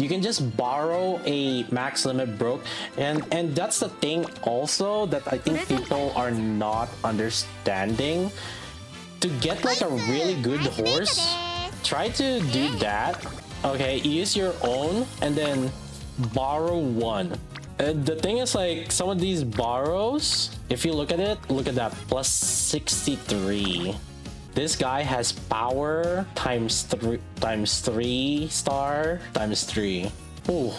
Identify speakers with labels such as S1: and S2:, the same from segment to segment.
S1: you can just borrow a max limit broke, and that's the thing also that I think people are not understanding. To get like a really good horse, try to do that. Okay, use your own and then borrow one. The thing is, like, some of these borrows, if you look at it, look at that, plus 63. This guy has power times 3 star times 3. Ooh.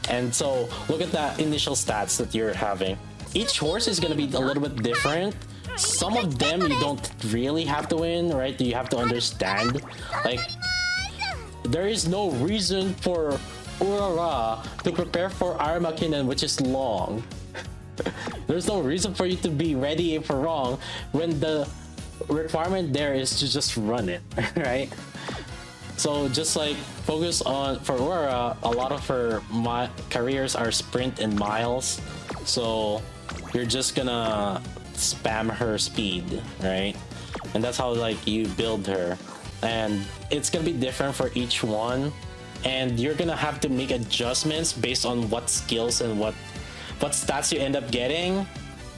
S1: And so look at that initial stats that you're having. Each horse is gonna be a little bit different. Some of them you don't really have to win, right? You have to understand. Like, there is no reason for Urara to prepare for Armakinan, which is long. There's no reason for you to be ready for wrong when the requirement there is to just run it, right? So just like focus on, for Aurora, a lot of her careers are sprint and miles, so you're just gonna spam her speed, right? And that's how like you build her, and it's gonna be different for each one, and you're gonna have to make adjustments based on what skills and what stats you end up getting.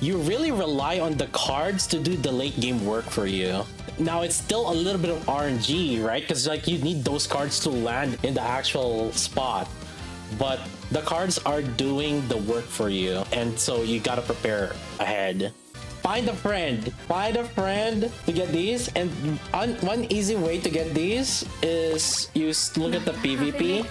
S1: You really rely on the cards to do the late game work for you. Now it's still a little bit of RNG, right? Because like you need those cards to land in the actual spot, but the cards are doing the work for you, and so you gotta prepare ahead. Find a friend to get these, and one easy way to get these is you look at the PvP.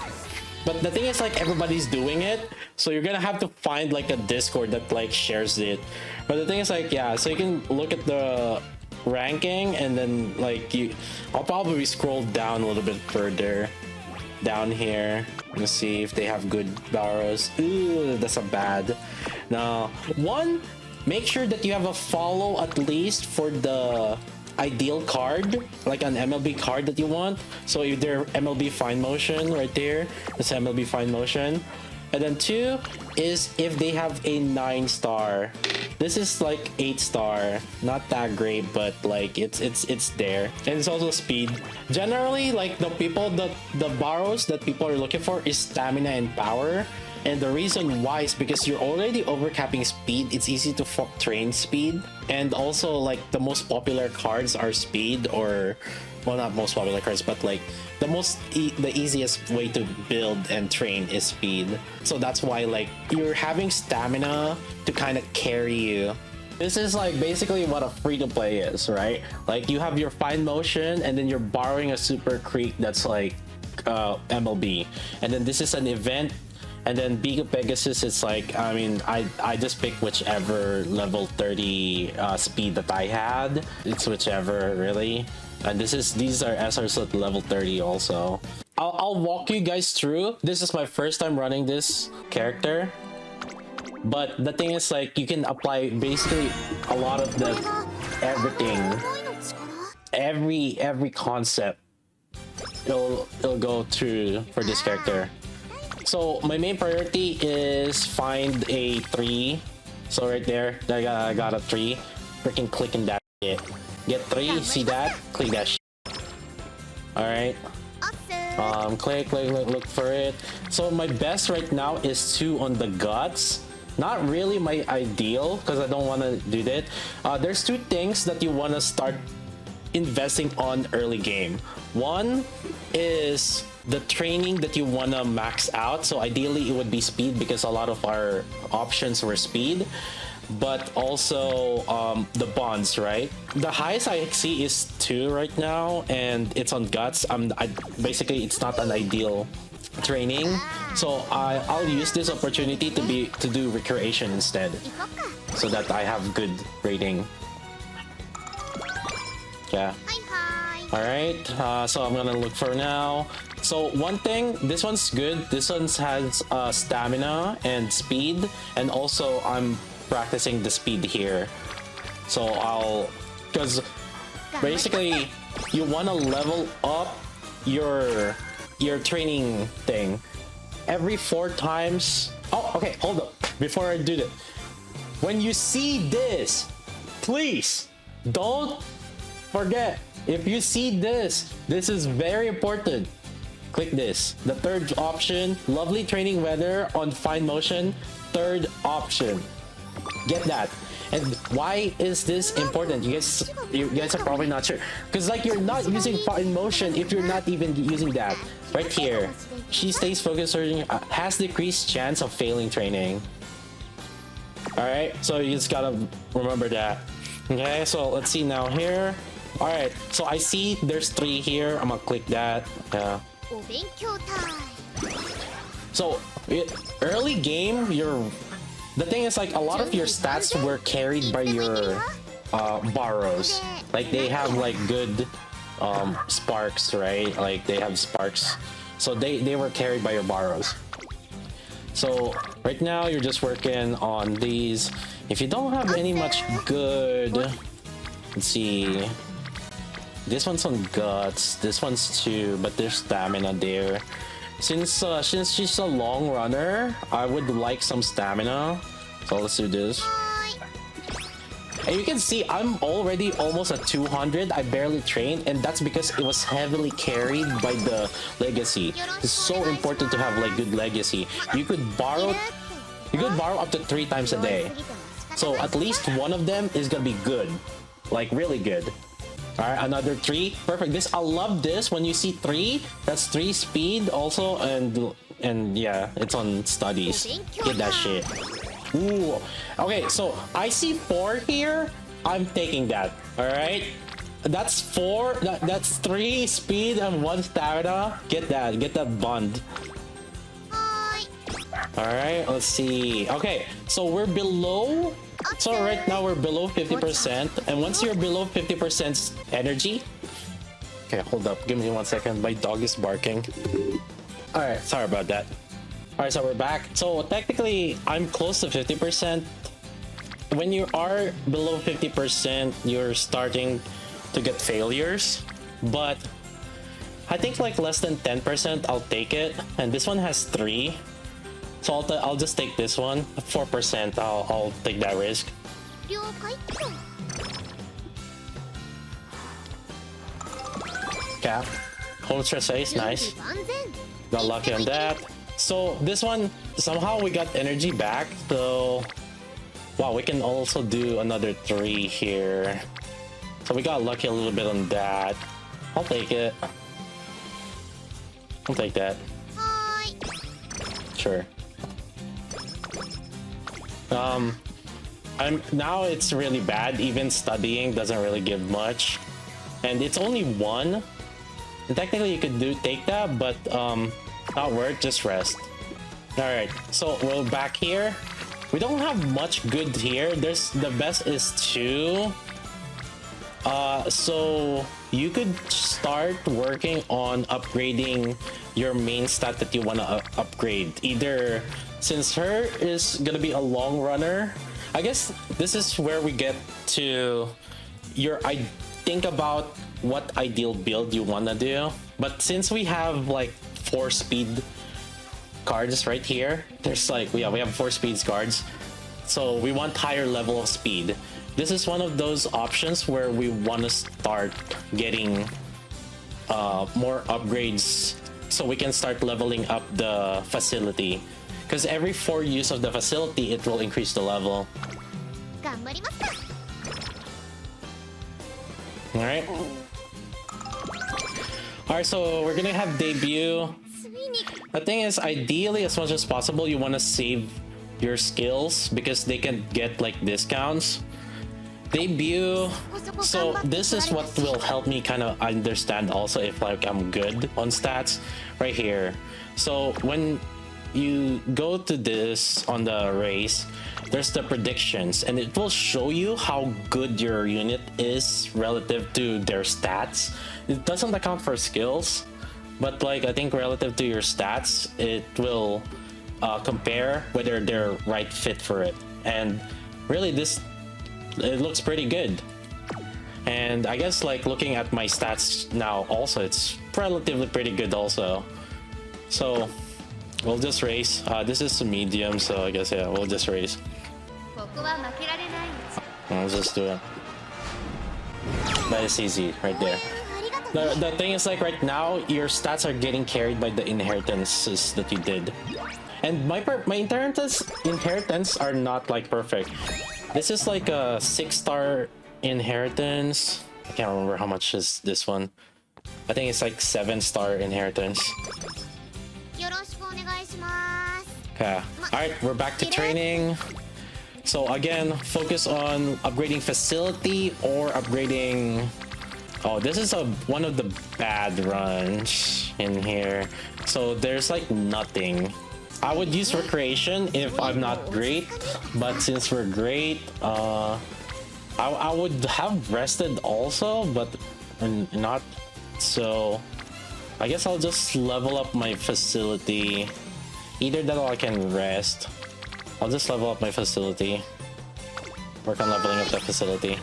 S1: But the thing is, like, everybody's doing it, so you're gonna have to find like a Discord that like shares it. But the thing is, like, yeah, so you can look at the ranking, and then like I'll probably scroll down a little bit further down here and see if they have good barrows. Ooh, that's a bad. Now, one, make sure that you have a follow at least for the ideal card, like an MLB card that you want. So if they're MLB Fine Motion right there, that's MLB Fine Motion. And then 2 is if they have a 9-star. This is like 8-star, not that great, but like it's there. And it's also speed. Generally, like the borrows that people are looking for is stamina and power. And the reason why is because you're already overcapping speed. It's easy to train speed, and also like the most popular cards are speed, or well, not most popular cards, but like the easiest way to build and train is speed. So that's why like you're having stamina to kind of carry you. This is like basically what a free-to-play is, right? Like you have your fine motion, and then you're borrowing a super creek that's like MLB, and then this is an event. And then Big Pegasus, it's like, I mean, I just pick whichever level 30 speed that I had. It's whichever, really. And these are SRs at level 30 also. I'll walk you guys through. This is my first time running this character. But the thing is, like, you can apply basically a lot of the everything. Every concept. It'll go through for this character. So my main priority is find a 3. So right there, I got a 3. Freaking clicking that shit. Get 3, see that? Click that shit. Alright. Click, look for it. So my best right now is 2 on the guts. Not really my ideal, because I don't want to do that. There's 2 things that you want to start investing on early game. One is the training that you want to max out. So ideally it would be speed, because a lot of our options were speed, but also the bonds, right? The highest I see is 2 right now, and it's on guts. Basically it's not an ideal training, so I'll use this opportunity to do recreation instead, so that I have good rating. Yeah. Alright, so I'm gonna look for now. So one thing, this one's good. This one has stamina and speed, and also I'm practicing the speed here. So because basically you want to level up your training thing every 4 times. Oh, okay, hold up. Before I do that, when you see this, please don't forget. If you see this is very important. click this. The third option, lovely training weather on fine motion. Third option. Get that. And why is this important? You guys are probably not sure. Because like you're not using fine motion if you're not even using that. Right here. She stays focused, has decreased chance of failing training. Alright, so you just gotta remember that. Okay, so let's see now here. Alright, so I see there's 3 here. I'm gonna click that. Yeah. So early game, the thing is like a lot of your stats were carried by your borrows. Like they have like good sparks, right? Like they have sparks, so they were carried by your borrows. So right now you're just working on these. If you don't have any much good, let's see. This one's on guts. This one's 2, but there's stamina there. Since she's a long runner, I would like some stamina. So let's do this. And you can see I'm already almost at 200. I barely trained, and that's because it was heavily carried by the legacy. It's so important to have like good legacy. You could borrow up to 3 times a day. So at least one of them is gonna be good, like really good. All right, another 3, perfect. I love this. When you see 3, that's 3 speed also, and yeah, it's on studies. Get that shit. Ooh, okay. So I see 4 here. I'm taking that. All right, that's 4. That's 3 speed and 1 stamina. Get that bond. All right, let's see. Okay, so we're below. So right now we're below 50%, and once you're below 50% energy, okay, hold up, give me 1 second. My dog is barking. All right, sorry about that. All right, so we're back. So technically, I'm close to 50%. When you are below 50%, you're starting to get failures, but I think like less than 10%, I'll take it. And this one has 3. So I'll just take this one. 4%, I'll take that risk. Cap. Hold stress ace, nice. Got lucky on that. So this one, somehow we got energy back. So, wow, we can also do another 3 here. So we got lucky a little bit on that. I'll take it. I'll take that. Sure. Now it's really bad. Even studying doesn't really give much, and it's only 1. And technically, you could take that, but not worth. Just rest. All right, so we're back here. We don't have much good here. The best is 2. So you could start working on upgrading your main stat that you want to upgrade. Either, since her is gonna be a long runner, I guess this is where we get to I think about what ideal build you want to do. But since we have like 4 speed cards right here, there's like, yeah, we have 4 speed cards, so we want higher level of speed. This is one of those options where we want to start getting more upgrades, so we can start leveling up the facility. Because every 4 use of the facility, it will increase the level. Alright. Alright, so we're gonna have debut. The thing is, ideally, as much as possible, you want to save your skills because they can get like discounts. Debut. So this is what will help me kind of understand also if like I'm good on stats right here. So when you go to this on the race, there's the predictions, and it will show you how good your unit is relative to their stats. It doesn't account for skills, but like I think relative to your stats, it will compare whether they're right fit for it. And really, it looks pretty good. And I guess like looking at my stats now also, it's relatively pretty good also. So we'll just race. This is a medium, so I guess, yeah, we'll just race. Let's just do it. That is easy right there. The thing is, like, right now your stats are getting carried by the inheritances that you did, and my inheritance are not like perfect. This is like a 6-star inheritance. I can't remember how much is this one. I think it's like 7-star inheritance. Okay. Alright, we're back to training. So again, focus on upgrading facility or upgrading... Oh, this is one of the bad runs in here. So there's like nothing. I would use recreation if I'm not great, but since we're great, I would have rested also, but not. So I guess I'll just level up my facility. Either that or I can rest. I'll just level up my facility. Work on leveling up the facility.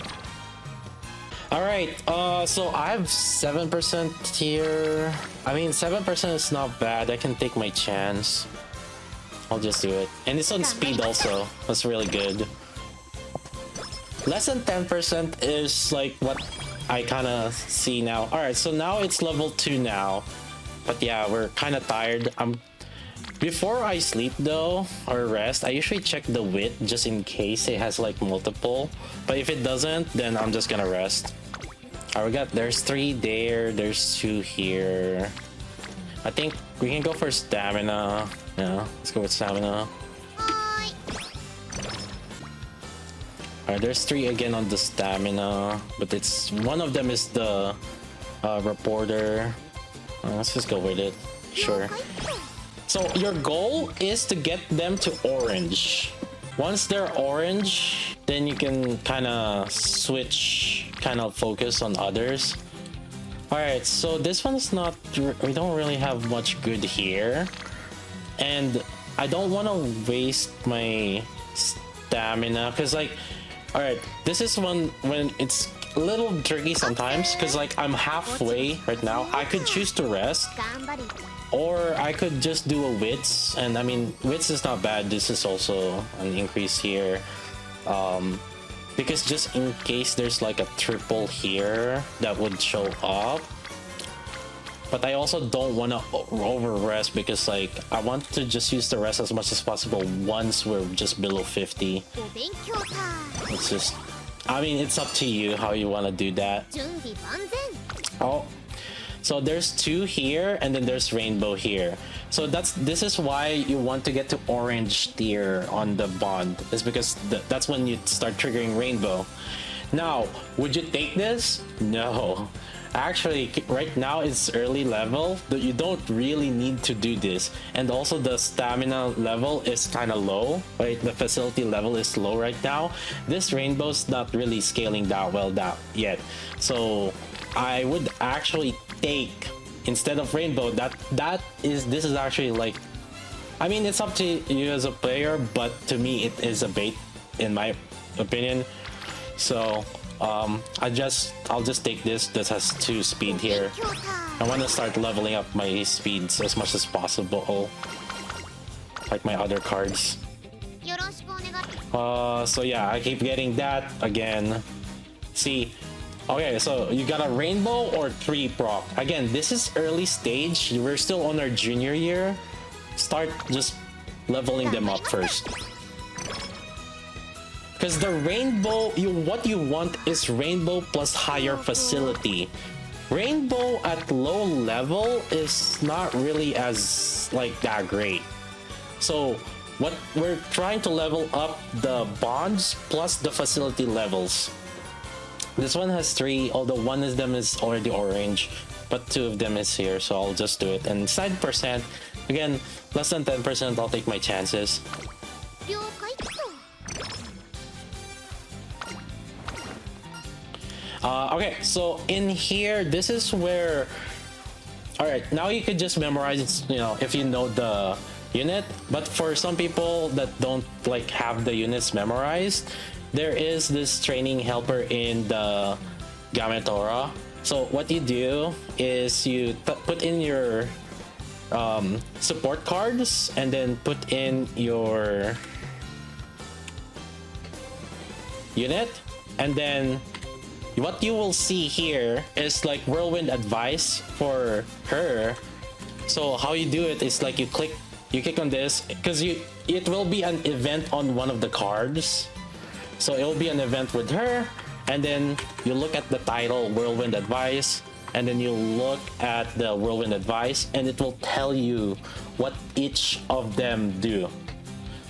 S1: Alright, so I have 7% here. I mean, 7% is not bad. I can take my chance. I'll just do it. And it's on speed also. That's really good. Less than 10% is like what I kind of see now. Alright, so now it's level 2 now. But yeah, we're kind of tired. Before I sleep though, or rest, I usually check the wit just in case it has like multiple. But if it doesn't, then I'm just gonna rest. Alright, there's 3 there, there's 2 here. I think we can go for stamina. Yeah, let's go with stamina. Alright, there's 3 again on the stamina, but it's one of them is the reporter. Let's just go with it. Sure. So your goal is to get them to orange. Once they're orange, then you can kind of switch, kind of focus on others. Alright, so this one's not... We don't really have much good here. And I don't want to waste my stamina, because like... Alright, this is one when it's a little tricky sometimes, because like I'm halfway right now. I could choose to rest, or I could just do a wits, and I mean wits is not bad. This is also an increase here, because just in case there's like a triple here that would show up. But I also don't want to over rest, because like I want to just use the rest as much as possible once we're just below 50. It's just, I mean, it's up to you how you want to do that. Oh, so there's 2 here, and then there's rainbow here. So this is why you want to get to orange tier on the bond, is because that's when you start triggering rainbow. Now, would you take this? No. Actually, right now it's early level. You don't really need to do this. And also the stamina level is kind of low, right? The facility level is low right now. This rainbow's not really scaling that well yet. So I would actually take, instead of rainbow, this is actually like, I mean, it's up to you as a player, but to me it is a bait in my opinion. So I'll just take this. This has 2 speed here. I want to start leveling up my speeds as much as possible, like my other cards. So yeah, I keep getting that again. See, okay, so you got a rainbow or 3 proc. Again, this is early stage. We're still on our junior year. Start just leveling them up first. Because the rainbow, what you want is rainbow plus higher facility. Rainbow at low level is not really as like that great. So what we're trying to level up the bonds plus the facility levels. This one has 3, although one of them is already orange, but 2 of them is here, so I'll just do it. And side percent, again, less than 10%, I'll take my chances. Okay, so in here, this is where... Alright, now you could just memorize, you know, if you know the unit. But for some people that don't like have the units memorized, there is this training helper in the Gametora. So what you do is you put in your support cards, and then put in your unit, and then what you will see here is like whirlwind advice for her. So how you do it is like you click on this because it will be an event on one of the cards. So it will be an event with her, and then you look at the title whirlwind advice, and then you look at the whirlwind advice, and it will tell you what each of them do.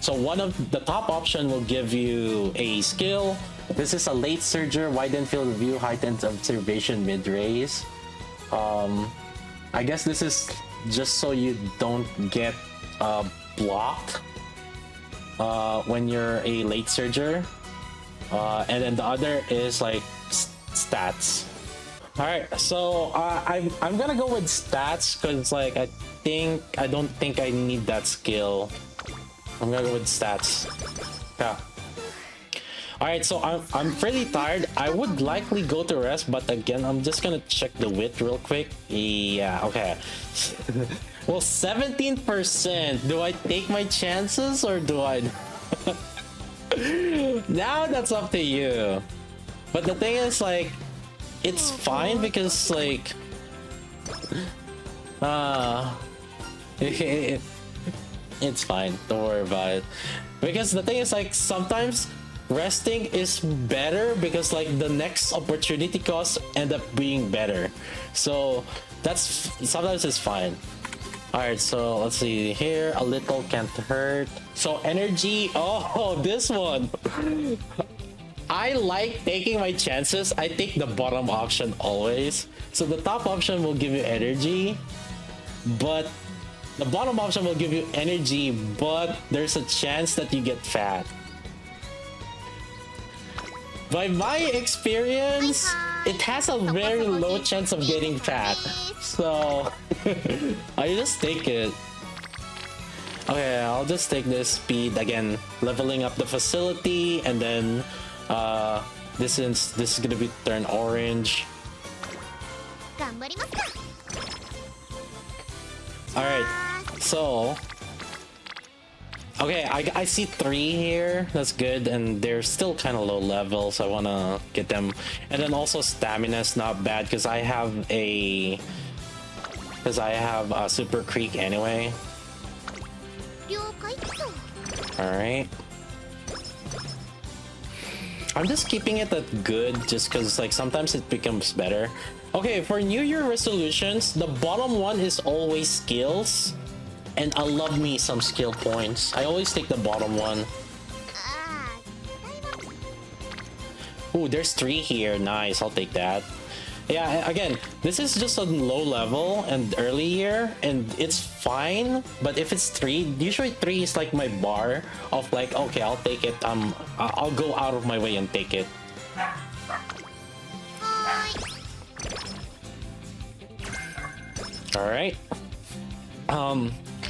S1: So one of the top option will give you a skill. This is a late surger, widen field of view, heightened observation mid-raise. I guess this is just so you don't get blocked when you're a late surger. And then the other is like stats. All right, so I'm gonna go with stats because like I don't think I need that skill. I'm gonna go with stats. Yeah. All right, so I'm pretty tired. I would likely go to rest, but again, I'm just gonna check the wit real quick. Yeah, okay. Well, 17%. Do I take my chances or do I? Now that's up to you. But the thing is, like, it's fine because like, it's fine. Don't worry about it. Because the thing is, like, sometimes resting is better because like the next opportunity costs end up being better. So that's sometimes it's fine. All right, so let's see here. A little can't hurt. So energy. Oh, this one. I like taking my chances. I take the bottom option always. So the top option will give you energy, but the bottom option will give you energy, but there's a chance that you get fat. By my experience, it has a very low chance of getting fat. So I just take it. Okay, I'll just take this speed again, leveling up the facility, and then this is gonna be turn orange. All right, so okay, I see 3 here. That's good, and they're still kind of low level, so I wanna get them. And then also stamina is not bad because I have a super creek anyway. All right. I'm just keeping it at good just because like sometimes it becomes better. Okay, for New Year resolutions, the bottom one is always skills. And I love me some skill points. I always take the bottom one. Ooh, there's 3 here. Nice, I'll take that. Yeah, again, this is just a low level and early year, and it's fine. But if it's 3, usually 3 is like my bar of like, okay, I'll take it. I'll go out of my way and take it. All right.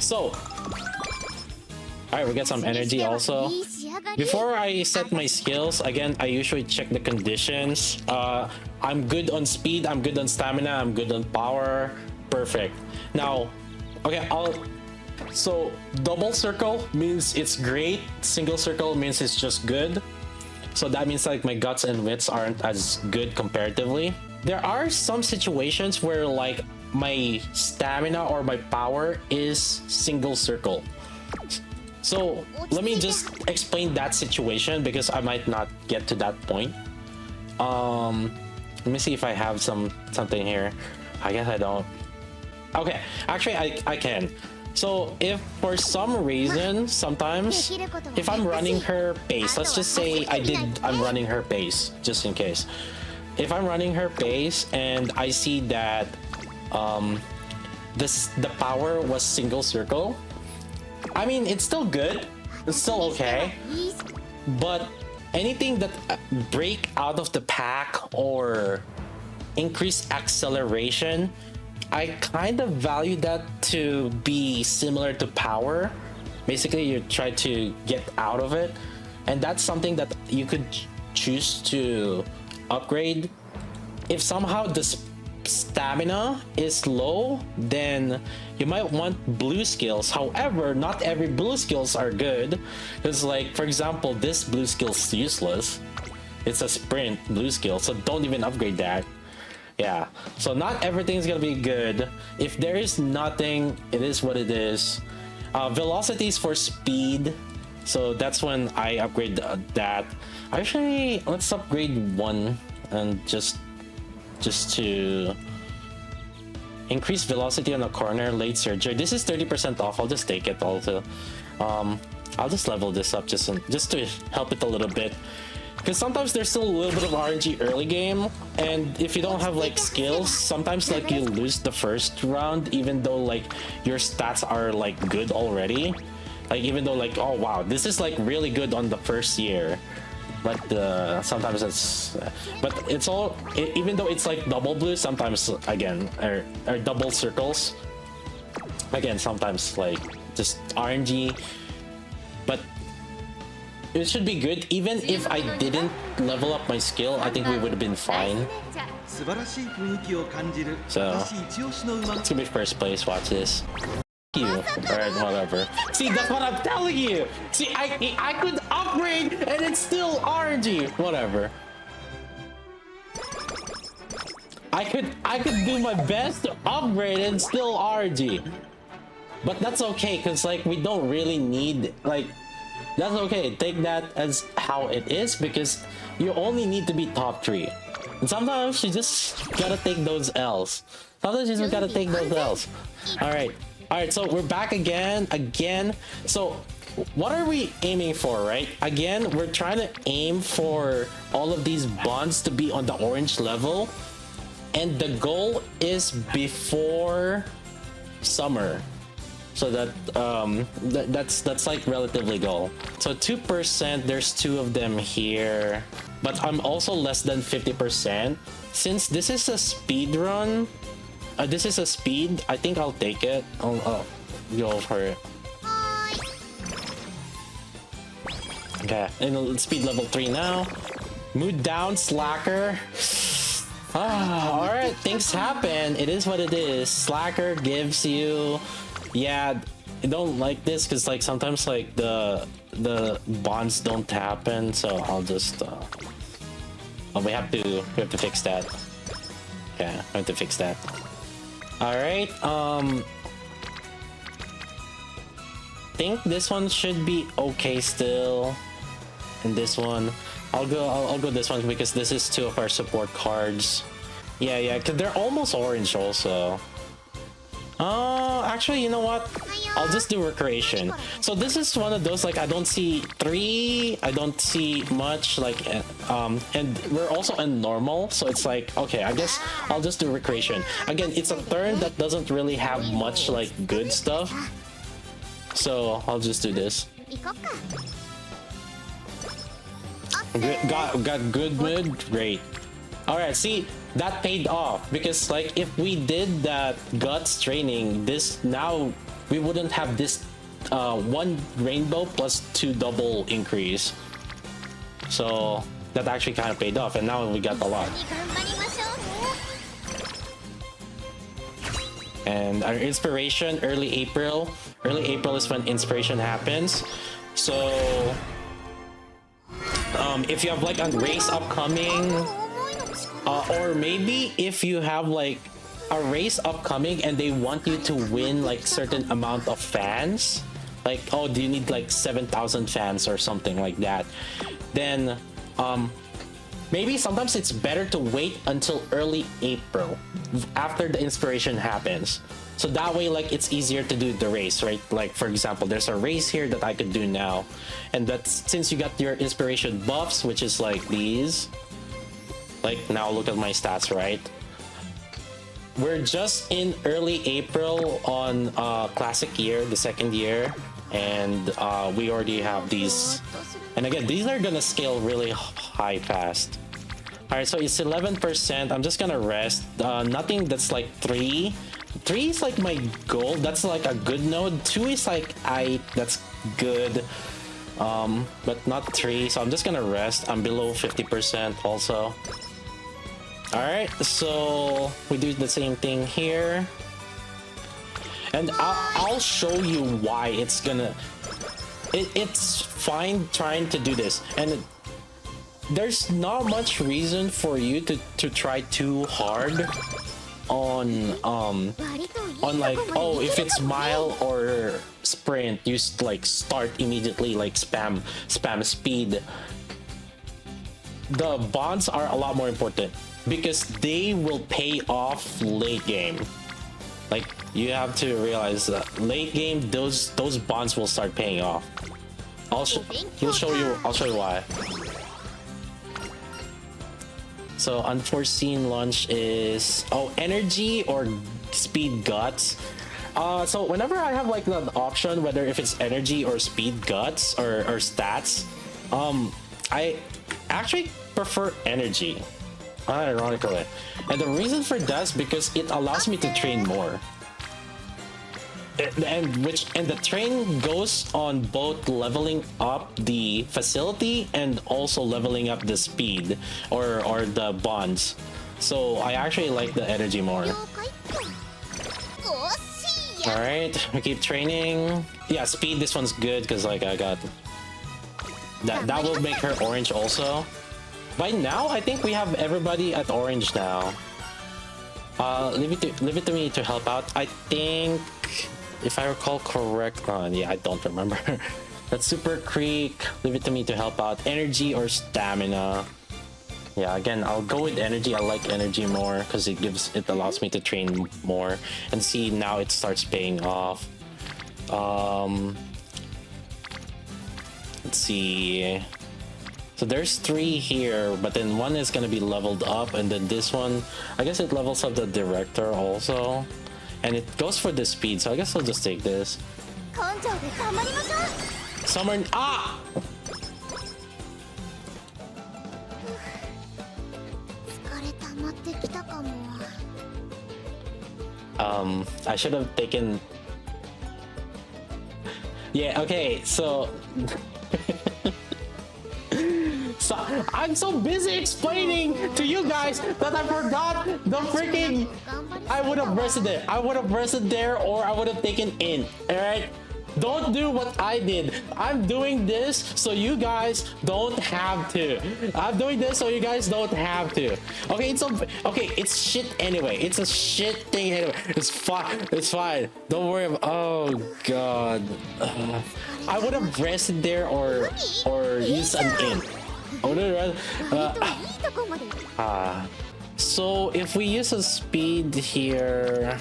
S1: So, alright, we get some energy also. Before I set my skills, again, I usually check the conditions. I'm good on speed, I'm good on stamina, I'm good on power. Perfect. Now, okay, so double circle means it's great, single circle means it's just good. So that means like my guts and wits aren't as good comparatively. There are some situations where like my stamina or my power is single circle. So let me just explain that situation because I might not get to that point. Let me see if I have something here. I guess I don't. Okay, actually I can. So if for some reason sometimes if I'm running her pace, let's just say I'm running her pace just in case. If I'm running her pace and I see that the power was single circle, I mean it's still good, it's still okay, but anything that break out of the pack or increase acceleration, I kind of value that to be similar to power. Basically you try to get out of it, and that's something that you could choose to upgrade. If somehow the stamina is low, then you might want blue skills. However, not every blue skills are good, because like for example this blue skill is useless. It's a sprint blue skill, so don't even upgrade that. Yeah, so not everything's gonna be good. If there is nothing, it is what it is. Velocities for speed, so that's when I upgrade that. Actually, let's upgrade one and just to increase velocity on the corner, late surgery. This is 30% off. I'll just take it also. I'll just level this up just to help it a little bit, because sometimes there's still a little bit of RNG early game, and if you don't have like skills, sometimes like you lose the first round even though like your stats are like good already. Like even though like, oh wow, this is like really good on the first year, but sometimes it's but it's all even though it's like double blue, sometimes again or double circles, again sometimes like just RNG. But it should be good. Even if I didn't level up my skill, I think we would have been fine. So it's gonna be first place. Watch this. You. Alright, whatever. See, that's what I'm telling you. See, I could upgrade and it's still RNG. Whatever. I could do my best to upgrade and still RNG. But that's okay, because like we don't really need like, that's okay. Take that as how it is, because you only need to be top 3. And sometimes you just gotta take those L's. Sometimes you just gotta take those L's. Alright, so we're back again. So what are we aiming for, right? Again, we're trying to aim for all of these bonds to be on the orange level. And the goal is before summer. So that that's like relatively goal. So 2%, there's 2 of them here, but I'm also less than 50%. Since this is a speed run, this is a speed, I think I'll take it. I'll go for it. Okay, and speed level 3 now. Mood down, slacker. All right, things happen. It is what it is. Slacker gives you. Yeah, I don't like this because like sometimes like the bonds don't happen, so I'll just we have to fix that. Yeah, I have to fix that. All right, think this one should be okay still, and this one I'll go this one because this is 2 of our support cards. Yeah, because they're almost orange also. Actually, you know what? I'll just do recreation. So this is one of those like I don't see 3, I don't see much like and we're also in normal, so it's like okay, I guess I'll just do recreation. Again, it's a turn that doesn't really have much like good stuff, so I'll just do this. Got good mood, great. All right, see, that paid off because like if we did that guts training, this now we wouldn't have this 1 rainbow plus 2 double increase. So that actually kind of paid off, and now we got a lot. And our inspiration, early April. Early April is when inspiration happens. So if you have like a race upcoming, or maybe if you have like a race upcoming and they want you to win like certain amount of fans, like oh, do you need like 7,000 fans or something like that, then maybe sometimes it's better to wait until early April after the inspiration happens, so that way like it's easier to do the race, right? Like for example, there's a race here that I could do now, and that's since you got your inspiration buffs, which is like these. Like now look at my stats, right? We're just in early April on classic year, the 2nd year, and we already have these, and again these are gonna scale really high fast. All right, so it's 11%. I'm just gonna rest. Nothing that's like 3 is like my goal, that's like a good node. 2 is like that's good, but not 3, so I'm just gonna rest. I'm below 50% also. All right, so we do the same thing here, and I'll show you why it's gonna it's fine trying to do this. And there's not much reason for you to try too hard on like, oh, if it's mile or sprint, you like start immediately, like spam speed. The bonds are a lot more important because they will pay off late game. Like, you have to realize that late game, those bonds will start paying off. I'll show you why. So unforeseen launch is, oh, energy or speed guts. So whenever I have like the option, whether if it's energy or speed guts or stats, I actually prefer energy, ironically. And the reason for that is because it allows me to train more. And the train goes on both leveling up the facility and also leveling up the speed or the bonds. So I actually like the energy more. All right, we keep training. Yeah, speed. This one's good because like I got that. That will make her orange also. By now, I think we have everybody at orange now. Leave it to me to help out. I think, if I recall correct, yeah, I don't remember. That's Super Creek. Leave it to me to help out. Energy or stamina. Yeah, again, I'll go with energy. I like energy more because it allows me to train more. And see, now it starts paying off. Let's see. So there's 3 here, but then one is gonna be leveled up, and then this one, I guess it levels up the director also. And it goes for the speed, so I guess I'll just take this. Summer. Ah! I should have taken. Yeah, okay, so. So I'm so busy explaining to you guys that I forgot the freaking. I would have rested there. I would have rested there, or I would have taken in. All right. Don't do what I did. I'm doing this so you guys don't have to. I'm doing this so you guys don't have to. Okay, it's shit anyway. It's a shit thing anyway. It's fine. It's fine. Don't worry about. Oh god. I would have rested there or used an in. So if we use a speed here,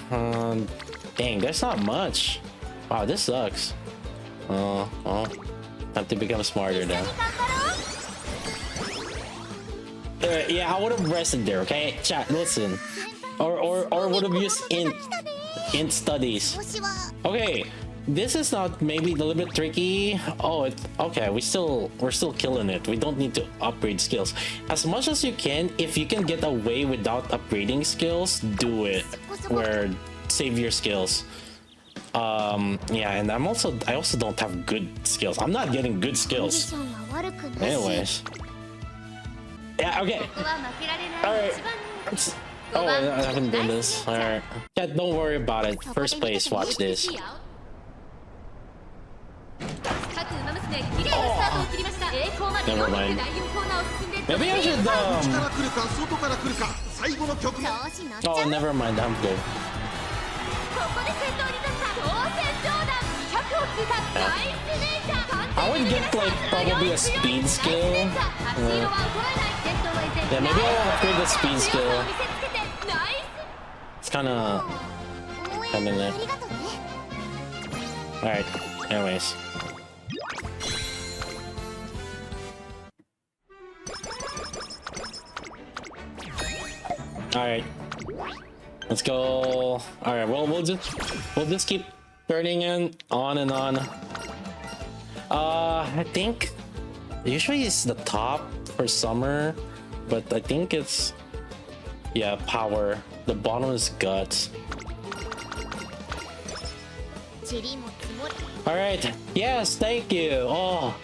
S1: dang, there's not much. Wow, this sucks. Have to become smarter now. Yeah, I would have rested there. Okay, chat, listen, or would have used int studies. Okay. This is not maybe a little bit tricky. Oh, okay. We're still killing it. We don't need to upgrade skills as much as you can. If you can get away without upgrading skills, do it. Where save your skills. Yeah, and I also don't have good skills. I'm not getting good skills. Anyways. Yeah. Okay. All right. Oh, I haven't done this. All right. Yeah, don't worry about it. First place. Watch this. Oh. Never mind. Maybe I should Oh, never mind. I'm good. I would get like probably a speed skill. Yeah, maybe I'll upgrade the speed skill. It's kind of there. All right. Anyways. All right, let's go. All right, well, we'll just keep turning in on and on. I think usually it's the top for summer, but I think it's, yeah, power. The bottom is guts. All right. Yes, thank you. Oh,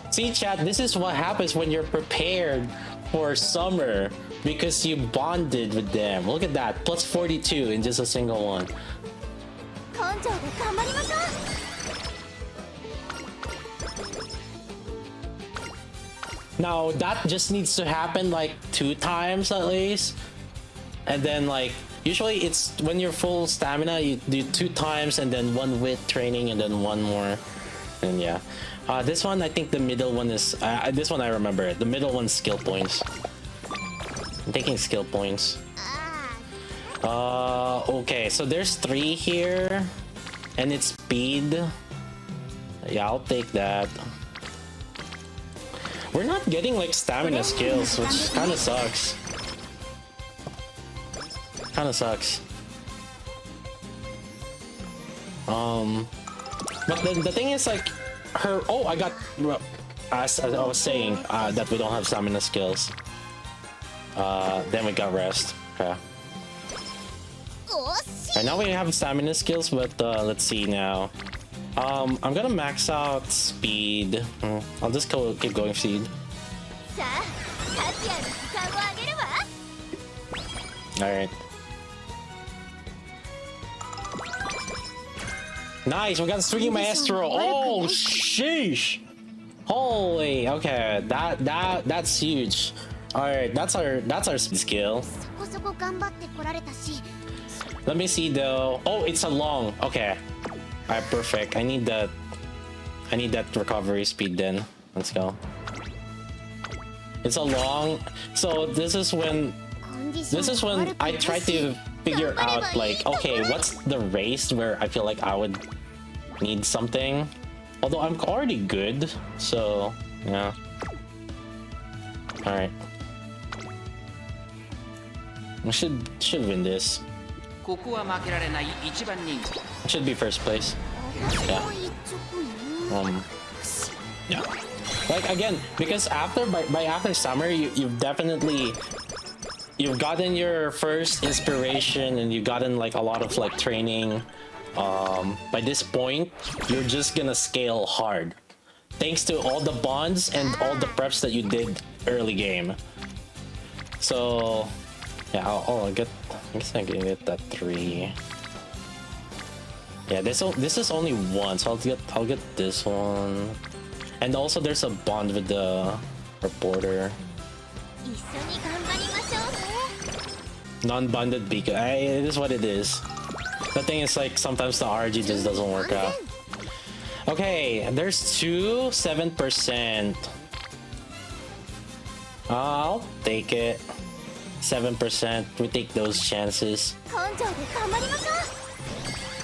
S1: see, chat. This is what happens when you're prepared for summer. Because you bonded with them. Look at that. Plus 42 in just a single one. Now that just needs to happen like 2 times at least, and then like usually it's when you're full stamina you do 2 times and then 1 with training and then 1 more, and yeah. This one I think the middle one is this one I remember. The middle one's skill points. I'm taking skill points. Okay, so there's 3 here, and it's speed. Yeah, I'll take that. We're not getting like stamina skills, which kind of sucks. Kind of sucks. But the thing is like her. Oh, I got. As I was saying, that we don't have stamina skills. Then we got rest. Okay. And now we have stamina skills, but let's see now. I'm gonna max out speed. I'll just keep going speed. Alright. Nice, we got Swinging Maestro. Oh, sheesh. Holy, okay, that's huge. Alright, that's our skill. Let me see though. Oh, it's a long. Okay. Alright, perfect. I need that recovery speed then. Let's go. It's a long. So this is when I try to figure out like, okay, what's the race where I feel like I would need something. Although I'm already good, so yeah. Alright. I should win this. Should be first place. Yeah. Yeah. Like again, because by after summer, you've gotten your first inspiration and you've gotten like a lot of like training. By this point, you're just gonna scale hard, thanks to all the bonds and all the preps that you did early game. So yeah, I guess I can get that 3. Yeah, this is only 1, so I'll get this one. And also there's a bond with the reporter. Non-bonded beacon. It is what it is. The thing is like sometimes the RG just doesn't work out. Okay, there's 2 7%. I'll take it. 7%. We take those chances.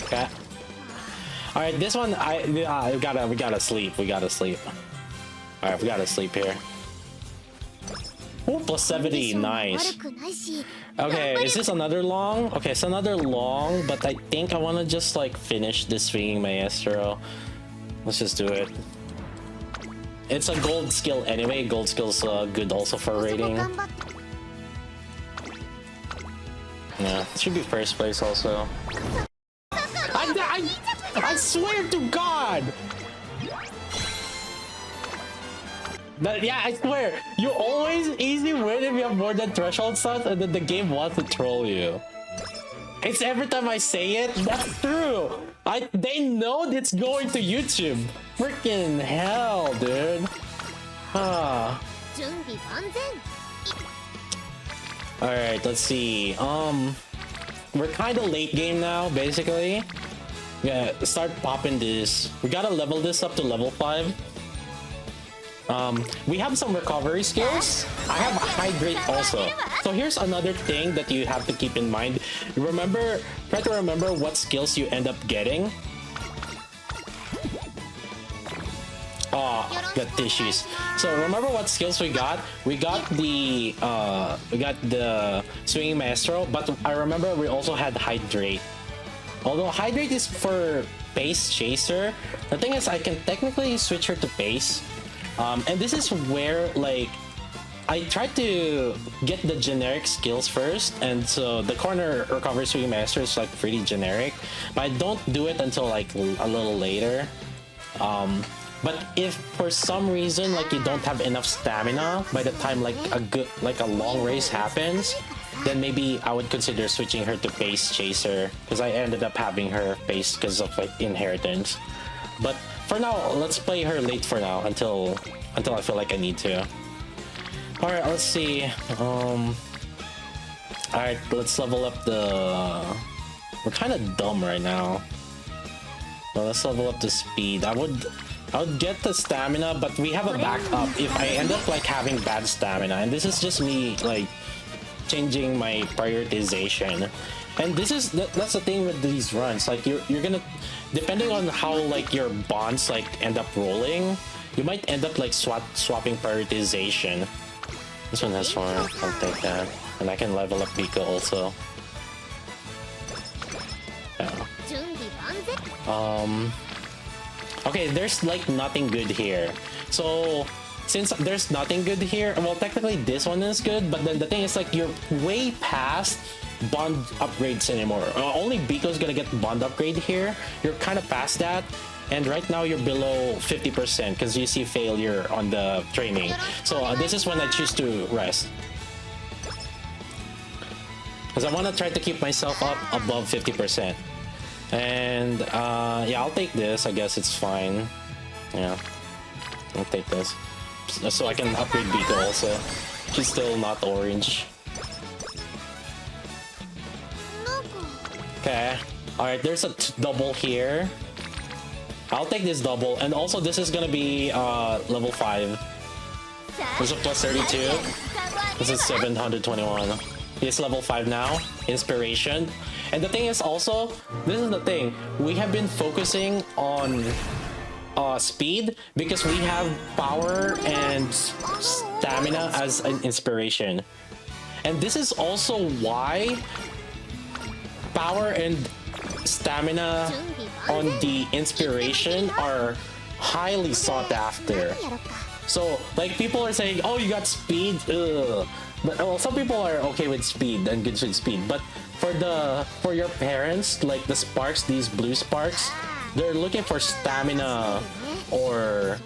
S1: Okay. All right, this one we gotta sleep. We gotta sleep. All right, we gotta sleep here. Ooh, plus 70, nice. Okay, is this another long? Okay, it's another long, but I think I want to just like finish this Swinging Maestro. Let's just do it. It's a gold skill anyway. Gold skill's good also for rating. Yeah, it should be first place also. I swear to God! Yeah, I swear, you always easy win if you have more than threshold stuff and then the game wants to troll you. It's every time I say it, that's true. They know it's going to YouTube. Freaking hell, dude. Alright, let's see. We're kind of late game now, basically. Yeah, start popping this. We gotta level this up to level 5. We have some recovery skills. I have hydrate also. So here's another thing that you have to keep in mind. Try to remember what skills you end up getting. Got tissues. So remember what skills we got? We got the Swinging Maestro, but I remember we also had hydrate. Although hydrate is for pace chaser, the thing is I can technically switch her to pace. And this is where like I tried to get the generic skills first, and so the corner recovery Swinging Master is like pretty generic, but I don't do it until like a little later. But if for some reason like you don't have enough stamina by the time like a long race happens, then maybe I would consider switching her to pace chaser, because I ended up having her pace because of like inheritance. But for now, let's play her late for now until I feel like I need to. Alright, let's see. Alright, let's level up the... We're kind of dumb right now. Well, let's level up the speed. I would get the stamina, but we have a backup if I end up like having bad stamina. And this is just me like changing my prioritization. And that's the thing with these runs. Like you're gonna, depending on how like your bonds like end up rolling, you might end up like swapping prioritization. This one has 4. I'll take that, and I can level up Biko also. Yeah. Okay, there's like nothing good here. So since there's nothing good here, well, technically this one is good, but then the thing is like you're way past bond upgrades anymore. Only Biko's gonna get bond upgrade here. You're kind of past that, and right now you're below 50% because you see failure on the training. So this is when I choose to rest, because I want to try to keep myself up above 50%. And yeah, I'll take this. I guess it's fine. Yeah, I'll take this so I can upgrade Biko also. She's still not orange. Okay. Alright, there's a double here. I'll take this double, and also this is gonna be level 5. There's a plus 32. This is 721. It's level 5 now. Inspiration. And the thing is also, this is the thing, we have been focusing on speed because we have power and stamina as an inspiration. And this is also why power and stamina on the inspiration are highly sought after. So like people are saying, oh, you got speed, ugh. But well, some people are okay with speed and good with speed, but for your parents, like the sparks, these blue sparks, they're looking for stamina or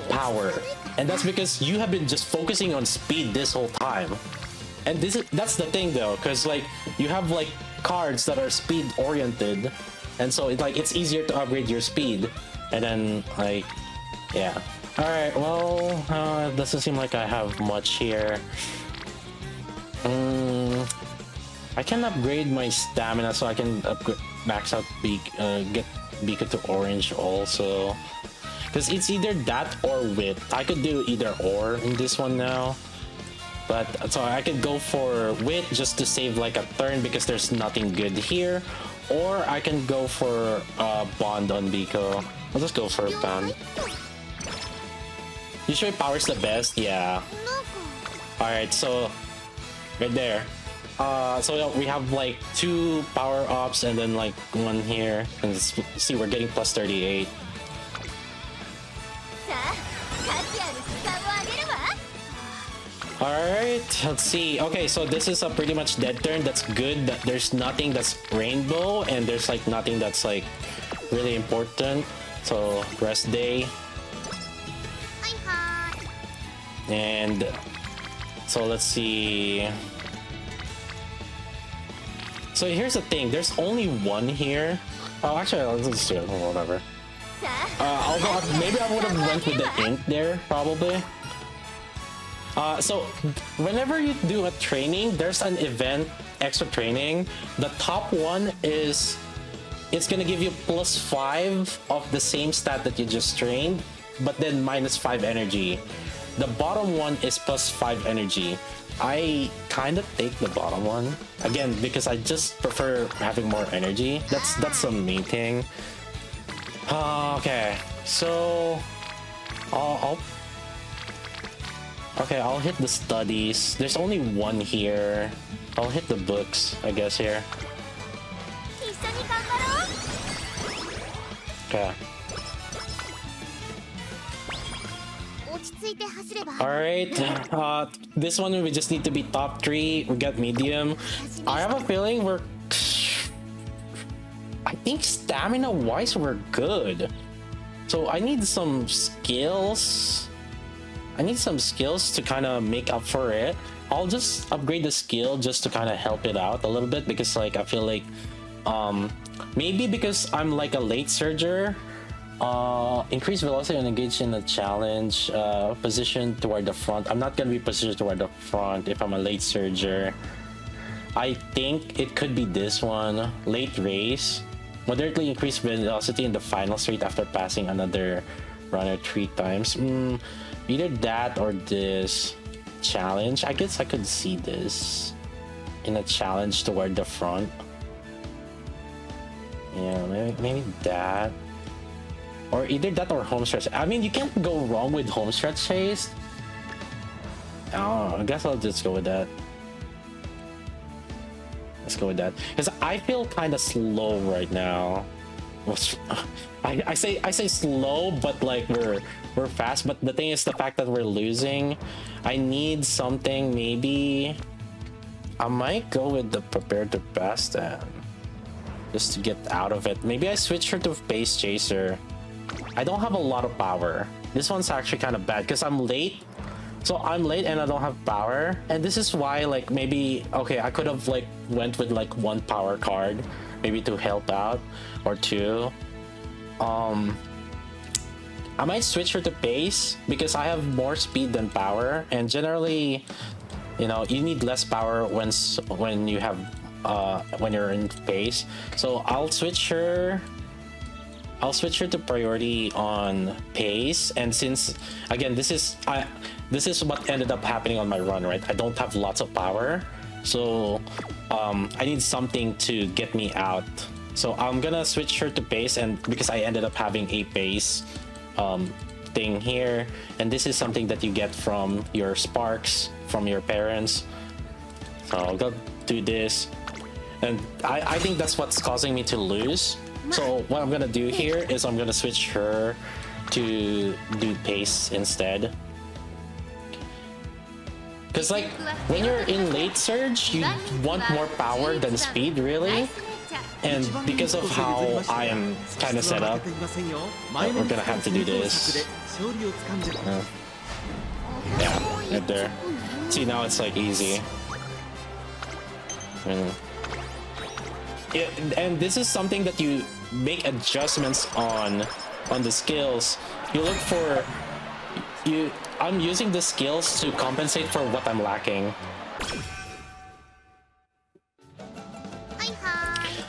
S1: power, and that's because you have been just focusing on speed this whole time. And that's the thing though, because like you have like cards that are speed oriented, and so it's easier to upgrade your speed. And then like, yeah. All right, well, it doesn't seem like I have much here. I can upgrade my stamina so I can max out get Biko to orange also, because it's either that or wit. I could do either or in this one now, but so I could go for wit just to save like a turn because there's nothing good here, or I can go for bond on Biko. I'll just go for a bond. Usually power's the best, yeah. Alright, so right there. So we have like 2 power ups and then like 1 here. And see, we're getting plus 38. Alright, let's see. Okay, so this is a pretty much dead turn. That's good. There's nothing that's rainbow, and there's like nothing that's like really important. So rest day. And so let's see. So here's the thing, there's only 1 here. Oh, actually, let's just do it, whatever. Although maybe I would have went with the ink there, probably. So whenever you do a training, there's an event, extra training. The top one is, it's gonna give you plus 5 of the same stat that you just trained, but then minus 5 energy. The bottom one is plus 5 energy. I kind of take the bottom one again because I just prefer having more energy. That's the main thing. Okay, so I'll hit the studies. There's only 1 here. I'll hit the books, I guess, here. Okay. Alright, this one we just need to be top 3. We got medium. I have a feeling I think stamina wise we're good. So I need some skills. To kind of make up for it. I'll just upgrade the skill just to kind of help it out a little bit, because like I feel like maybe because I'm like a late surger, Increase velocity and engage in a challenge. Position toward the front. I'm not gonna be positioned toward the front if I'm a late surger. I think it could be this one. Late race. Moderately increase velocity in the final straight after passing another runner 3 times. Either that or this. Challenge. I guess I could see this in a challenge toward the front. Yeah, maybe that. Or either that or home stretch. I mean, you can't go wrong with home stretch chase. Oh, I guess I'll just go with that. Let's go with that. Because I feel kind of slow right now. I say slow, but like we're fast. But the thing is, the fact that we're losing, I need something. Maybe I might go with the prepared to pass then, just to get out of it. Maybe I switch her to base chaser. I don't have a lot of power. This one's actually kind of bad because I'm late. So I'm late and I don't have power. And this is why, like, maybe, okay, I could have like went with like 1 power card, maybe to help out, or 2. I might switch her to pace because I have more speed than power, and generally, you know, you need less power when you have when you're in pace. So I'll switch her to priority on pace. And since again this is what ended up happening on my run, right? I don't have lots of power, so I need something to get me out. So I'm gonna switch her to pace, and because I ended up having a pace thing here, and this is something that you get from your sparks from your parents. So I'll go do this, and I think that's what's causing me to lose. So what I'm gonna do here is I'm gonna switch her to do pace instead. Because like when you're in late surge, you want more power than speed, really. And because of how I am kind of set up, we're gonna have to do this. Yeah, right there. See, now it's like easy. Yeah, and this is something that you make adjustments on the skills. You look for I'm using the skills to compensate for what I'm lacking.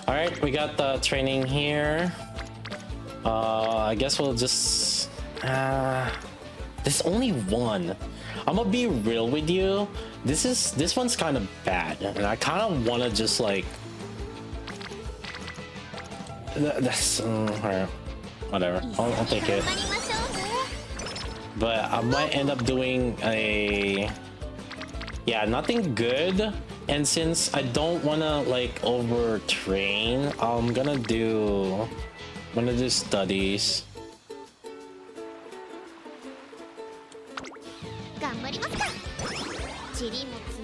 S1: All right, we got the training here. I guess we'll just there's only one. I'm gonna be real with you. This one's kind of bad, and I kind of want to just like that's alright, whatever. I'll take it. But I might end up doing nothing good. And since I don't want to like overtrain, I'm gonna do studies.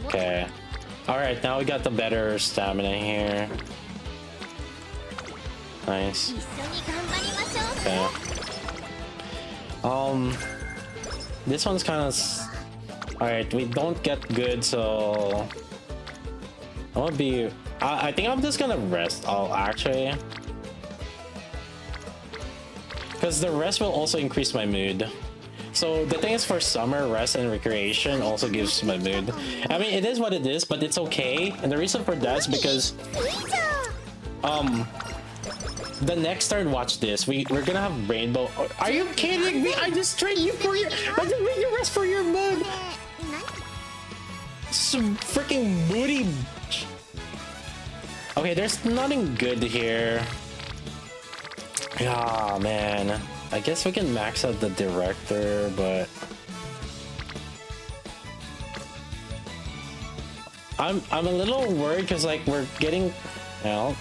S1: Okay. All right, now we got the better stamina here. Nice. Okay. This one's kind of. All right, we don't get good, so I'm gonna be. I think I'm just gonna rest. Actually, because the rest will also increase my mood. So the thing is, for summer, rest and recreation also gives my mood. I mean, it is what it is, but it's okay. And the reason for that is because the next turn, watch this. We're gonna have rainbow. Are you kidding me? I just trained you for your. I just made you rest for your mood. Some freaking moody. Okay, there's nothing good here. Ah, man. I guess we can max out the director, but I'm a little worried because like we're getting. Well,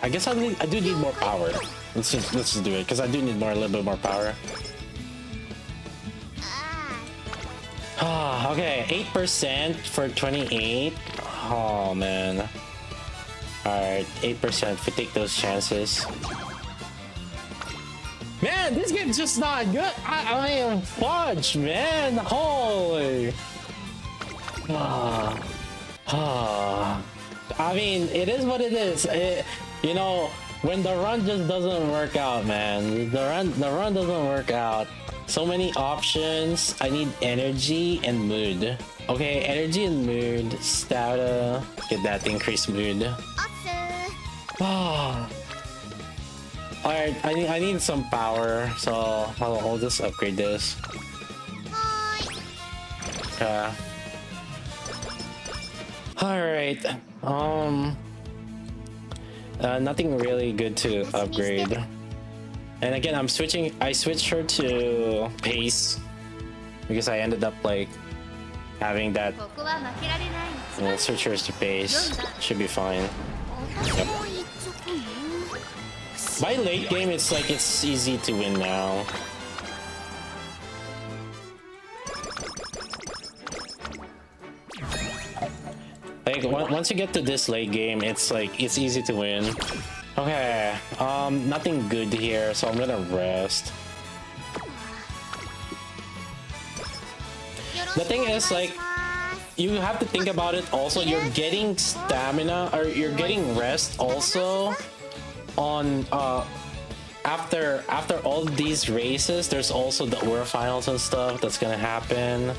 S1: I guess I do need more power. Let's just do it because I do need a little bit more power. Ah, okay, 8% for 28. Oh man. All right, 8%. If we take those chances. Man, this game's just not good. I am fudge, man. Holy. I mean, it is what it is. You know, when the run just doesn't work out, man. The run doesn't work out. So many options. I need energy and mood. Okay, energy and mood. Stamina. Get that increased mood. Oh. Alright, I need some power, so I'll just upgrade this. Alright. Nothing really good to upgrade. And again, I switched her to pace because I ended up like having that. We'll switch hers to pace. Should be fine. Yep. By late game, it's like it's easy to win now. Like once you get to this late game, it's like it's easy to win. Okay, nothing good here, so I'm gonna rest. The thing is, like, you have to think about it also, you're getting stamina, or you're getting rest also on, after all these races, there's also the Aura finals and stuff that's gonna happen.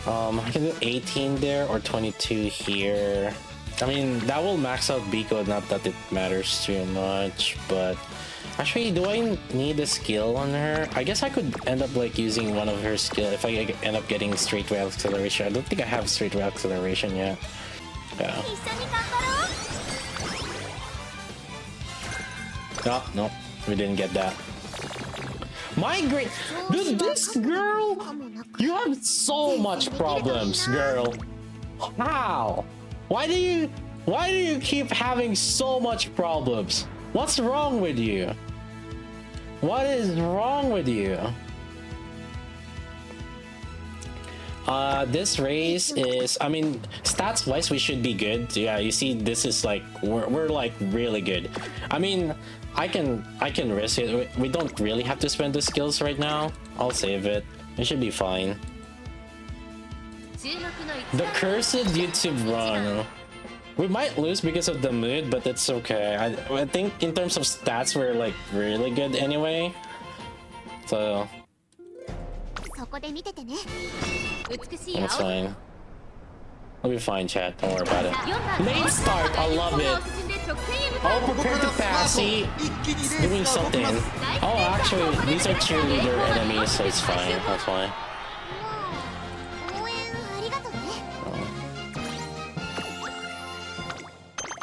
S1: I can do 18 there or 22 here. I mean, that will max out Biko, not that it matters too much, but actually, do I need a skill on her? I guess I could end up like using one of her skills if I end up getting straight rail acceleration. I don't think I have straight rail acceleration yet. Yeah. No, we didn't get that. Migraine! Dude, this girl! You have so much problems, girl. How? Why do you keep having so much problems? What's wrong with you? What is wrong with you? This race is, I mean, stats wise we should be good. Yeah, you see, this is like we're like really good. I mean, I can risk it. We don't really have to spend the skills right now. I'll save it. It should be fine. The cursed YouTube run. We might lose because of the mood, but it's okay. I think in terms of stats, we're like really good anyway. So that's fine. We'll be fine, chat. Don't worry about it. Late start, I love it. Oh, prepare to pass. See, doing something. Oh, actually, these are cheerleader enemies, so it's fine. That's fine.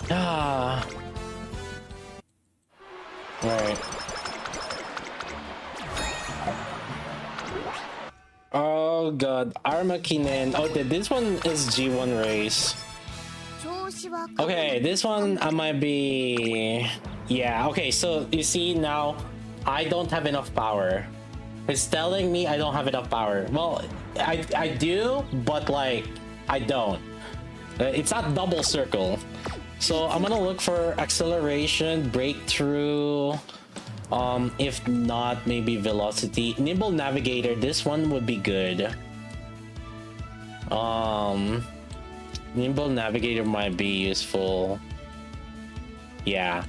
S1: Ah. Right. Oh god, Armakinen. Oh, this one is G1 race. Okay, this one I might be... Yeah, okay, so you see now, I don't have enough power. It's telling me I don't have enough power. Well, I do, but like, I don't. It's not double circle. So I'm gonna look for acceleration, breakthrough, if not maybe velocity. Nimble navigator, this one would be good. Nimble navigator might be useful. Yeah,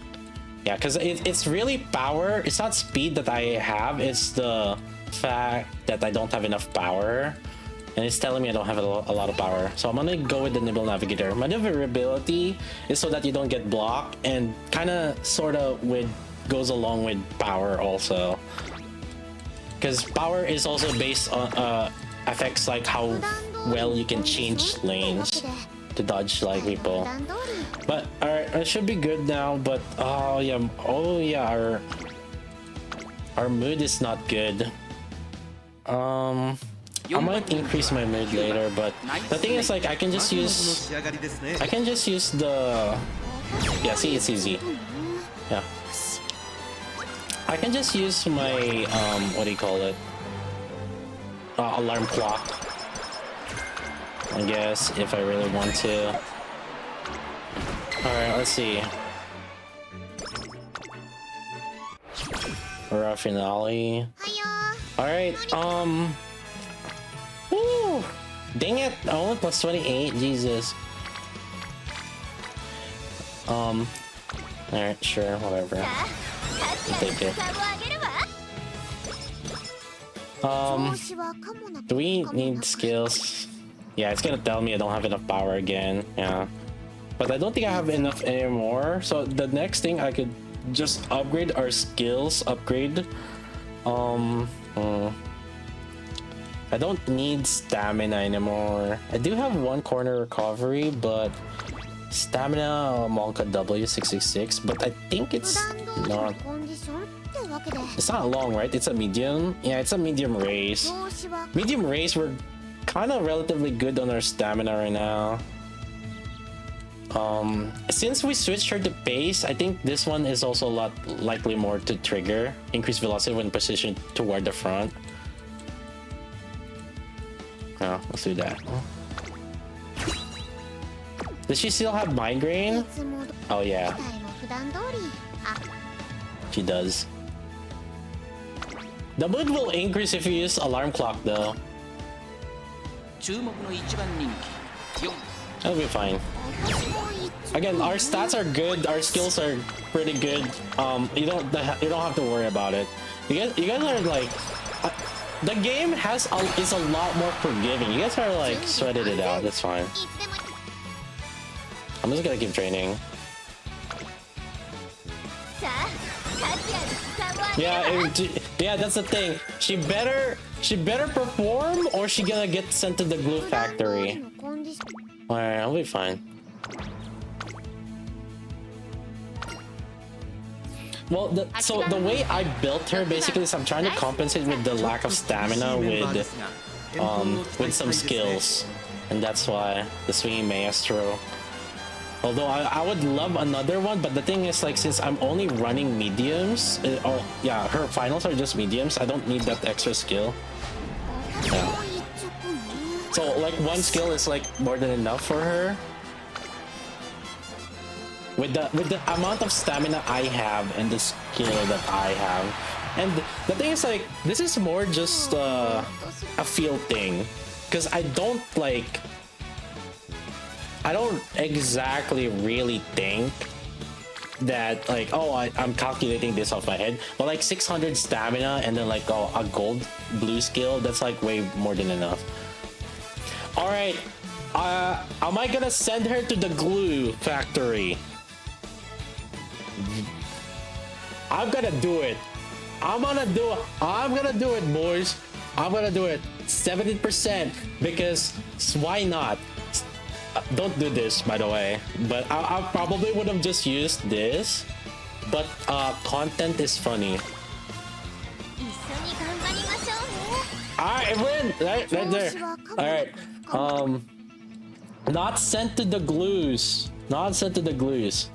S1: because it's really power. It's not speed that I have, it's the fact that I don't have enough power. And it's telling me I don't have a lot of power. So I'm gonna go with the Nimble Navigator. Maneuverability is so that you don't get blocked, and kinda sorta goes along with power also. Because power is also based on affects like how well you can change lanes to dodge like people. But alright, it should be good now, but oh yeah, our mood is not good. I might increase my mood later, but the thing is, like, I can just use the... Yeah, see, it's easy. Yeah. I can just use my, what do you call it? Alarm clock. I guess, if I really want to. Alright, let's see. Rough finale. Alright, woo! Dang it! Oh, plus 28, Jesus. Alright, sure, whatever. I'll take it. Do we need skills? Yeah, it's gonna tell me I don't have enough power again. Yeah. But I don't think I have enough anymore. So the next thing I could just upgrade our skills upgrade. I don't need stamina anymore. I do have one corner recovery, but stamina Monka W666, but I think it's not long, right? It's a medium. Yeah, it's a medium race. Medium race, we're kind of relatively good on our stamina right now. Since we switched her to pace, I think this one is also a lot likely more to trigger increased velocity when positioned toward the front. Oh, let's do that. Does she still have migraine? Oh yeah, she does. The mood will increase if you use alarm clock though. That'll be fine. Again, our stats are good, our skills are pretty good. You don't have to worry about it. You guys are like, the game is a lot more forgiving. You guys are like sweated it out. That's fine. I'm just gonna keep training. Yeah, that's the thing. She better perform, or she gonna get sent to the glue factory. Alright, I'll be fine. Well, so the way I built her basically is I'm trying to compensate with the lack of stamina with some skills, and that's why the swinging maestro. Although I would love another one, but the thing is, like, since I'm only running mediums, yeah, her finals are just mediums. I don't need that extra skill. Yeah. So like one skill is like more than enough for her. With the amount of stamina I have and the skill that I have. And the thing is, like, this is more just a feel thing, because I don't exactly really think that, like, oh, I'm calculating this off my head, but like 600 stamina and then like, oh, a gold blue skill, that's like way more than enough. All right, am I gonna send her to the glue factory? I'm gonna do it. I'm gonna do it, boys. I'm gonna do it 70%, because why not? Don't do this, by the way, but I probably would have just used this, but content is funny. Alright, win! Right there. Alright. Not sent to the glues. Not sent to the glues.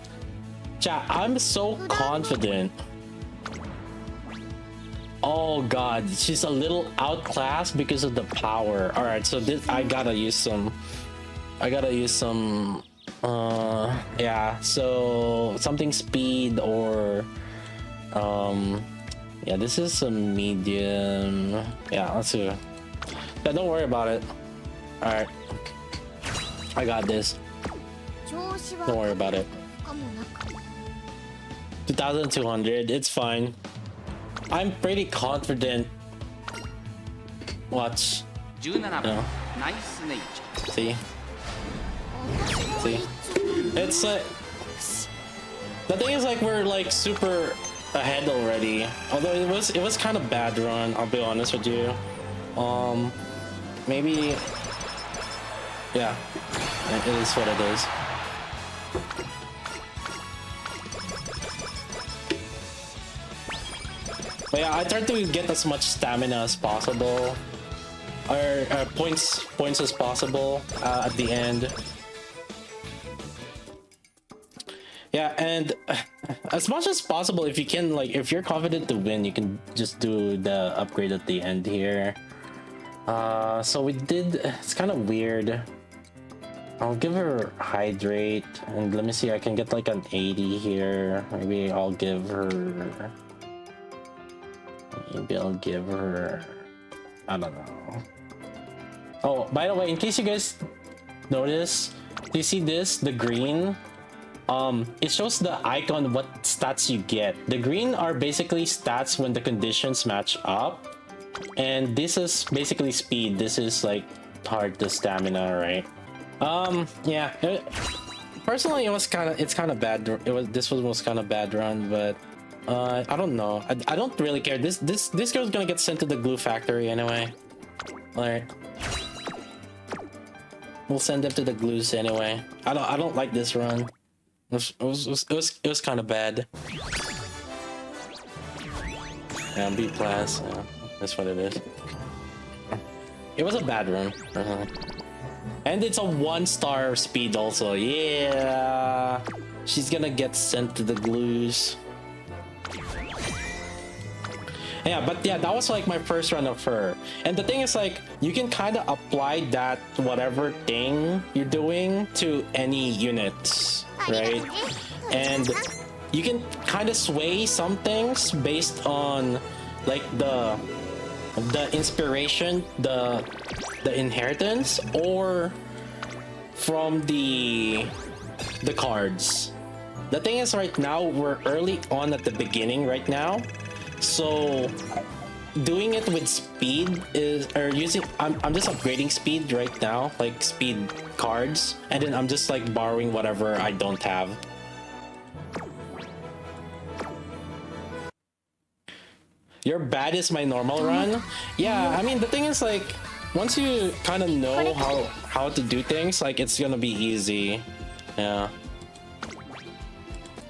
S1: Chat, I'm so confident. Oh god, she's a little outclassed because of the power. Alright, so this, I gotta use some, yeah, so something speed or, yeah, this is a medium. Yeah, let's do it. Yeah, don't worry about it. Alright. I got this. Don't worry about it. 2,200, it's fine. I'm pretty confident. Watch. No. See? See? It's like... The thing is, like, we're like super ahead already. Although it was kind of bad run, I'll be honest with you. Maybe... Yeah. It is what it is. But yeah, I try to get as much stamina as possible, or points as possible at the end. Yeah, and as much as possible, if you can, like, if you're confident to win, you can just do the upgrade at the end here. So we did. It's kind of weird. I'll give her hydrate, and let me see. I can get like an 80 here. Maybe I'll give her. Maybe I'll give her, I don't know. Oh, by the way, in case you guys notice, do you see this? The green? it shows the icon what stats you get. The green are basically stats when the conditions match up, and this is basically speed. This is like heart to stamina, right? Yeah. Personally, it's kind of bad. This was kind of bad run, but I don't know. I don't really care. This girl's gonna get sent to the glue factory anyway. Alright. We'll send them to the glues anyway. I don't like this run. It was kind of bad. Yeah, B class. Yeah, that's what it is. It was a bad run. And it's a 1-star speed also. Yeah, she's gonna get sent to the glues. Yeah, but yeah, that was like my first run of her. And the thing is, like, you can kind of apply that whatever thing you're doing to any units, right? And you can kind of sway some things based on like the inspiration, the inheritance, or from the cards. The thing is, right now we're early on at the beginning right now. So doing it with speed is, or using, I'm just upgrading speed right now, like speed cards, and then I'm just like borrowing whatever I don't have. Your bad is my normal run. Yeah, I mean, the thing is, like, once you kind of know how to do things, like, it's gonna be easy. Yeah.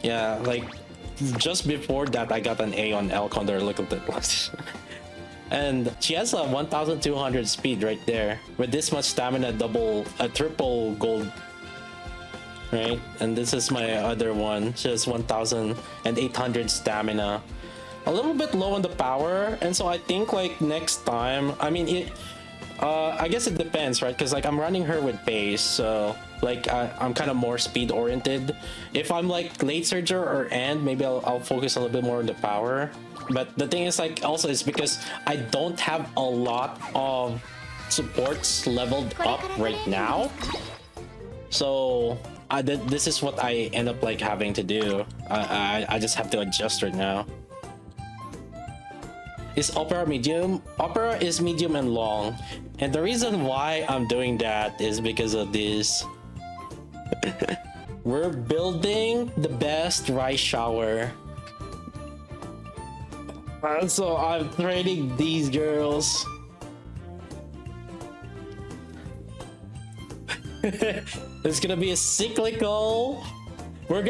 S1: Yeah, like, just before that, I got an A on L Condor. Look at that. And she has a 1200 speed right there. With this much stamina, triple gold. Right? And this is my other one. She has 1800 stamina. A little bit low on the power. And so I think, like, next time, I mean, I guess it depends, right? Because, like, I'm running her with pace, so like I'm kind of more speed oriented. If I'm like late surger or end, maybe I'll focus a little bit more on the power. But the thing is, like, also is because I don't have a lot of supports leveled up right now, so this is what I end up like having to do. I just have to adjust right now. Is Opera medium? Opera is medium and long, and the reason why I'm doing that is because of this. We're building the best rice shower. So I'm trading these girls. It's gonna be a cyclical. We're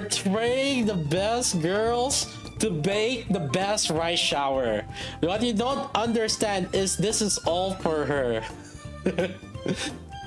S1: trading the best girls to bake the best rice shower. What you don't understand is this is all for her.